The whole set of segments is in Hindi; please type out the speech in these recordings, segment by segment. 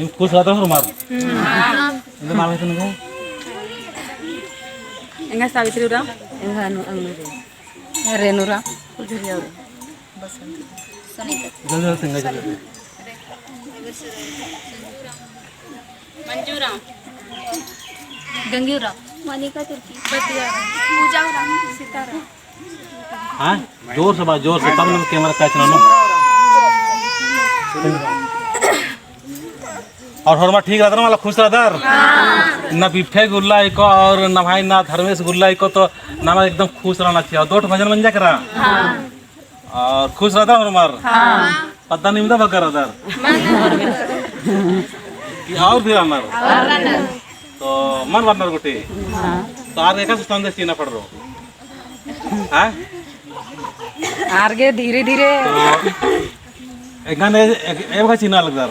खुश रहता हूँ मार इधर नाम है तुमका इंगा सावित्री राम इंगा रेनूरा जल्दी सिंगा जल्दी मंजूरा गंगूरा मनिका तुर्की पूजा राम सितारा हाँ जोर से बात जोर से तब ना कैमरा कैच ना लो और हरमा ठीक रहता ना वाला खुश रहता ना बिफे गुल्ला को और ना भाई ना धर्मेश गुल्ला को तो ना एकदम खुश रहना चाहिए और 2 भजन बन जा करा और खुश रहता हमार पता नहीं मिलता बकर रहता और भी रहना तो मन बनना गुटी तो आर एक संदेश चीना पड़ रहा है आगे धीरे धीरे एखाने एक चीना लगता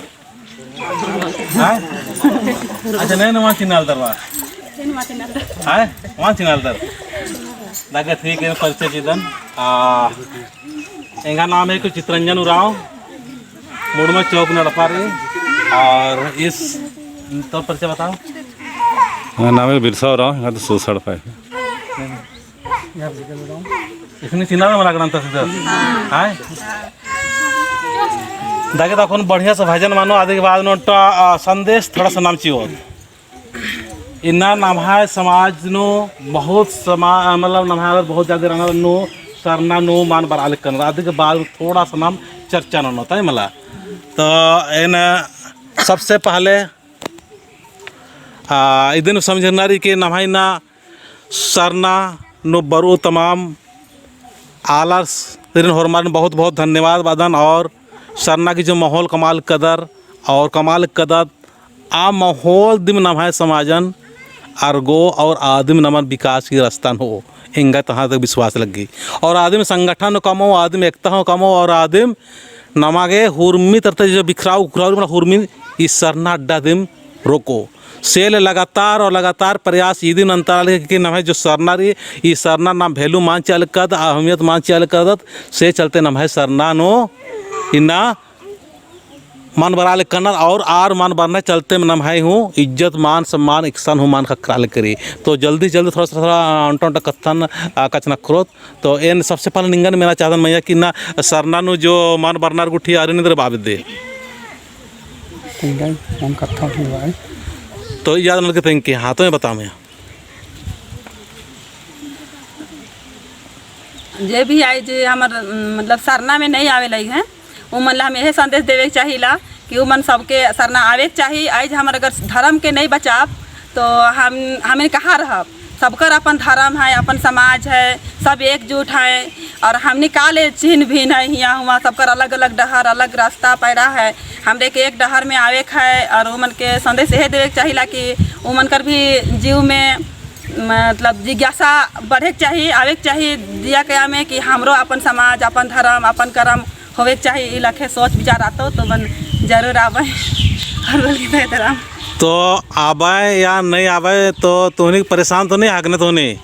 अच्छा नहीं वहाँ चीना लगता है वहाँ चीना लगता लगे ठीक है परिचय चीदन एंगा नाम है चित्रंजन उराव मुड़मा चौक नड़पारी और इस तो परिचय बताओ नाम है बिरसा उराव यहाँ तो 160 पाए इसने चिन्हा में मला ग्रंथ है दागे तो बढ़िया से भजन मानो आदि के बाद नोटा संदेश थोड़ा सा नाम चाहिए इन्ना नम्हा समाज नो बहुत मतलब नम्हा बहुत ज़्यादा रहना नो सरना नो मान बराल करना आदि के बाद थोड़ा सा नाम चर्चा न होता है मला तो इन सबसे पहले इधन समझनारी के नम्हा ना सरना नो बरो तमाम आलस दिन हरमान बहुत बहुत धन्यवाद वादन और सरना की जो माहौल कमाल कदर और कमाल कदर आ माहौल दिम नम्हा समाजन अर्गो और आदिम नमन विकास की रास्ता हो हिंगा तहाँ तक विश्वास लग गई और आदिम संगठन कमो आदिम एकता हो कमो और आदिम नमागे हुर्मी तरते जो बिखराव उखराव हुर्मी इस सरना अड्डा दिम रोको सेल लगातार और लगातार प्रयास ये दिन अंतराल कि नम्हे जो सरना रही ये सरना नाम वैल्यू मान चल कद अहमियत मान चल कदत से चलते नम्हे सरना नो इन्ना मान बराल करना और आर मान बरना चलते में नम्हाई हूँ इज्जत मान सम्मान इकसान हूँ मान का कराल करी तो जल्दी जल्दी थोड़ा अंटा कथन कचना क्रोध तो इन सबसे पहले निंगन मेरा चाहता मैया कि ना सरना नु जो मान बरनार गुठी आ रही बाब दे तो याद न के कि हाँ तो मैं बताऊँ मैं जे भी आई जे हमार मतलब सरना में नहीं आवे लगी है वो मतलब हम यही संदेश देवे चाहिए कि वो मन सबके सरना आवे चाहिए आज हमारे अगर धर्म के नहीं बचाब तो हमें कहाँ रह सबकर अपन धर्म है अपन समाज है सब एकजुट है और हमने काले चिन्ह भिन्न है यहाँ हुआ सबकर अलग अलग डहर अलग रास्ता पैरा है हमरे के एक डहर में आवे है और वो मन के संदेश यही देवे चाहिए कि वो मन कर भी जीव में मतलब जिज्ञासा बढ़े चाहिए आवे चाहिए दिया क्या में कि हमरो अपन समाज अपन धर्म अपन कर्म होवे चाहिए इलाके सोच विचार आता तो मन जरूर आवे हर बोली तो आवे या नहीं आवे तो तुहनी परेशान तो नहीं आगने तो नहीं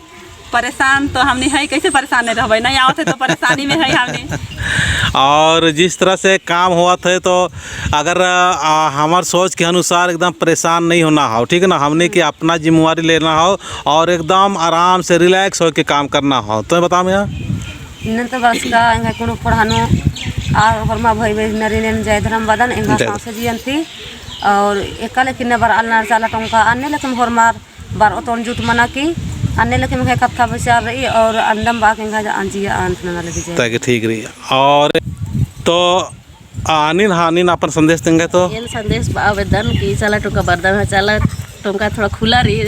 परेशान तो हमने है कैसे परेशान नहीं रहबे नहीं आवत है तो परेशानी में है हमने और जिस तरह से काम हुआ थे तो अगर हमार सोच के अनुसार एकदम परेशान नहीं होना हो ठीक है ना हमने कि अपना जिम्मेवारी लेना हो और एकदम आराम से रिलैक्स हो के काम करना हो तो बताओ मैं इन तो बस का इंगा कोनो पढ़ानो और हरमा भाई भाई नरेन जय धर्म बदन इंगा सांसे जयंती और एकले किन्ने बार अलना चाला टंका अन्य लेकिन हरमार बार ओतन जुट मना की अन्य लेकिन है कथा विचार रही और अंदम बाक इंगा अंजिया अंत न लगी जाए ताकि ठीक रही और तो आनिन हानिन अपन संदेश देंगे तो ये संदेश आवेदन की चला टोका बरदान चला टोका थोड़ा खुला रही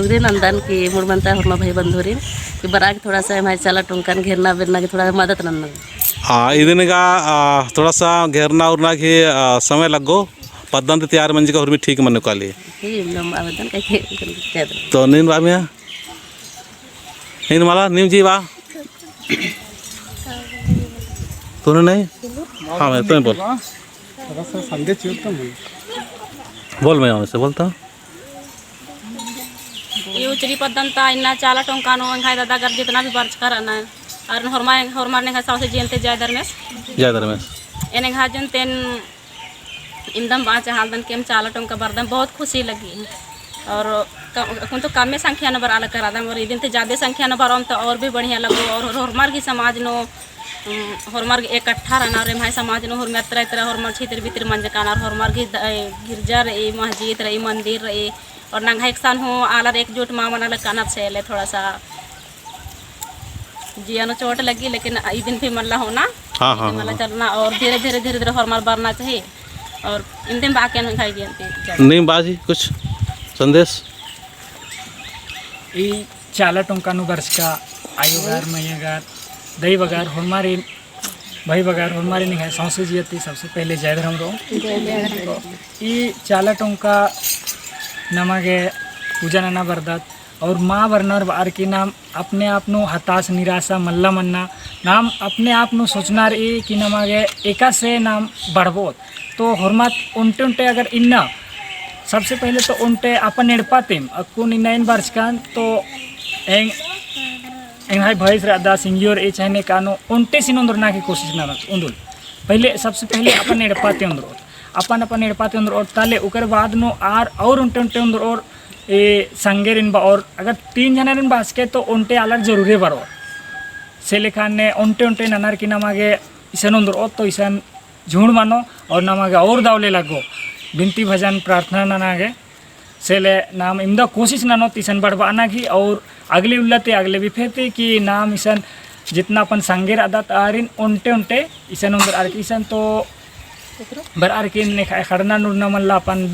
दिन अंदन की मुड़मंता हरमा भाई बंधुरी कि बरा के थोड़ा सा हमारे चला टोंकन घेरना बेरना की थोड़ा मदद नंदन इधन का थोड़ा सा घेरना उड़ना की समय लगो पद्धति तैयार मंजी का भी ठीक मन का लिए आवेदन तो नींद बा मिया नींद माला नीम जी बा तूने नहीं हाँ मैं तुम्हें बोल बोल मैं से बोलता ये उचरी पद्धंता इन्ना चाला टोंकानो अंगाई दादा कर जितना भी वर्ष करना है और हरमार ने खासा से जयंते जय धर्मेश एने घाजन तेन इंदम बाँच हालदन के हम चाला टोंका बरदम बहुत खुशी लगी और कौन तो कम में संख्या न बरा करा दम और इदिन तो ज़्यादा संख्या न बरम तो और भी बढ़िया लगो और हमार की समाज नो हमार इकट्ठा रहना और हमारे समाज नो हमारे तरह तरह हमार छितर बितर मंजकाना और हमार की गिरजा रही मस्जिद रही मंदिर रही और नंगा एक सान हो आलर एकजुट माँ मना काना से थोड़ा सा जिया नो चोट लगी लेकिन इस दिन भी मल्ला होना मतलब चलना और धीरे धीरे धीरे धीरे हमार बढ़ना चाहिए और इन दिन बाकी खाई दिया नहीं बाजी कुछ संदेश ई चाला टोंकानु वर्ष का आयुगार मैयागार दही बगार हमारे भाई बगार हमारे निगाह सौसे जियती सबसे पहले जय धर्म रो ई चाला टोंका नमागे पूजा नाना बरदत और माँ बरनर बार के नाम अपने आप नो हताश निराशा मल्ला मन्ना नाम अपने आप नो सोचना रही कि नमागे एका से नाम बढ़बो तो हरमत उनटे उनटे अगर इन्ना सबसे पहले तो उनटे अपन एड़पातेम अकुन इन वर्ष का तो एंग एंग भैंस रादा सिंगियोर ए चाहने कानो उनटे सिन उंदरना की कोशिश ना उंदुल पहले सबसे पहले अपन एड़पाते उंदर अपन अपन एड़पाते उंदर और ताले उकर बाद नो आर और उनटे उनटे उंदर और ए संगे रिन बा और अगर 3 जना रिन बास के तो उनटे अलग जरूरी बरो से लेखान ने उनटे उनटे ननार की नमागे इसन उंदर और तो इसन झूठ मानो और नमागे और दावले लगो बिनती भजन प्रार्थना नानागे सेले नाम इमदा कोशिश नानो तिसन बढ़वाना की और अगली उल्लते अगले विफेते कि नाम इसन जितना अपन संगेर आदत आरिन उनटे उनटे इसन उंदर आर की इसन तो बर आर की ने खड़ना नुरना मल्ला अपन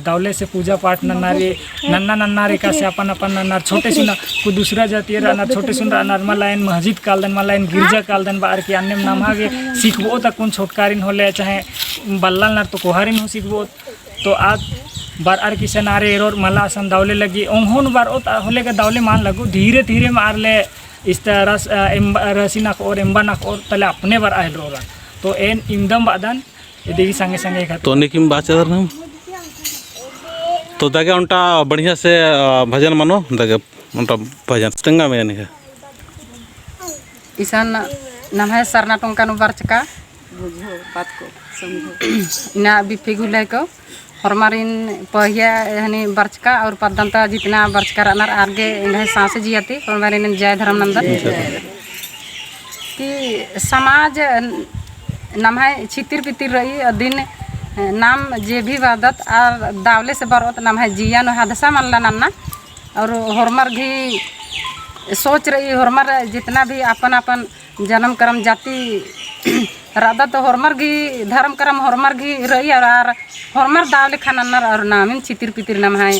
दावले से पूजा पाठ नन्नारे नन्ना नन्नारे का से अपन अपन नन्नार छोटे सुना को दूसरा जाती है छोटे सुन अनार मलायन मस्जिद कालदन मलायन गिरजा कालदन बार की अन्य नाम आगे सीखबो तक कौन छोटकारिन होले चाहे बल्ला नार तो कोहारिन हो सीखबो तो आज बार आर की सनारे एरोर मला असन दावले लगी ओंहोन बार ओत होले के दावले मान लगो धीरे धीरे मार ले इस तरह रसी नाक और एम्बा नाक और तले अपने बार आयल रोरा तो एन इंदम बादन देखी संगे संगे तो निकिम बाचर हम तो दागे उनटा बढ़िया से भजन मानो दागे उनटा भजन स्टंगा में नहीं है ईसान नाम है सरना टोंका नु वर्ष का बुझो बात को समझो ना बिफिगुले को हरमारिन पहिया हनी वर्ष का और पदंता जितना वर्ष का रनर आगे इन्हें सांसे जियाती हरमारिन जय धर्म नंदन कि समाज नाम है छितिर पितिर रही और दिन नाम जे भी वादत और दावले से बरोत नाम है जिया नो हादसा मानला नन्ना और हरमर भी सोच रही हरमर जितना भी अपन अपन जन्म कर्म जाति राधा तो हरमर की धर्म कर्म हरमर की रही और हरमर दावले खाना और नामिन छितिर पितिर नाम है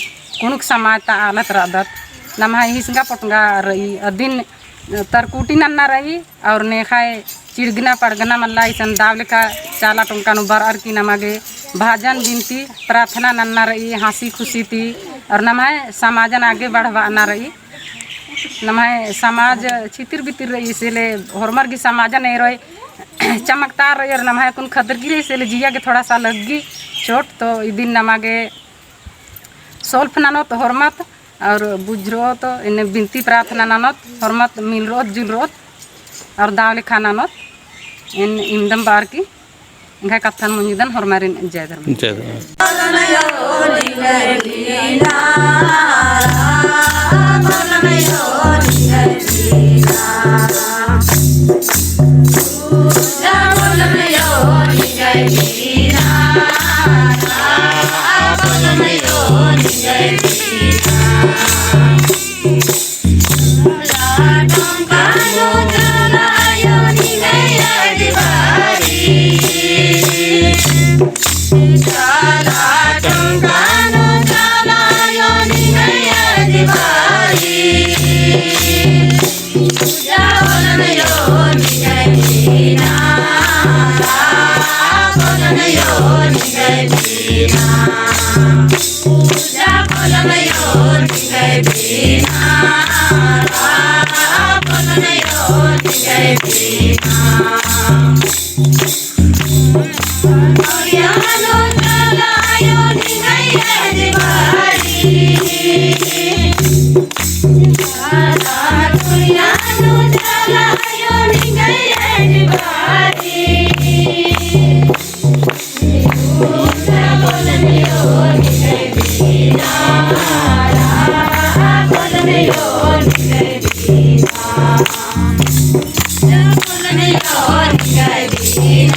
कुनुक समाज ता आलत रादत नाम है हिसंगा पटंगा रही और दिन तरकुटी नन्ना रही और ने खाए चिड़गना पड़गना मल्ला इसन दावले का चाला टोंका नु बर अर की नमागे भाजन बिनती प्रार्थना नन्ना रही हंसी खुशी थी और नम है समाजन आगे बढ़वाना रही नम है समाज छितिर बितिर रही इसलिए हरमर की समाजन ए रही चमकदार रही और नम है कुन खतर गिरी इसलिए जिया के थोड़ा सा लगी चोट तो इस दिन नमागे सोल्फ नानोत हरमत और बुझरो तो इन्हें बिनती प्रार्थना नानोत हरमत मिल रोत जुल रोत और दावले खाना नोत इन इंदम बार की इनका कथन मुनिदन हरमारिन जय धर्म Bye. Yeah.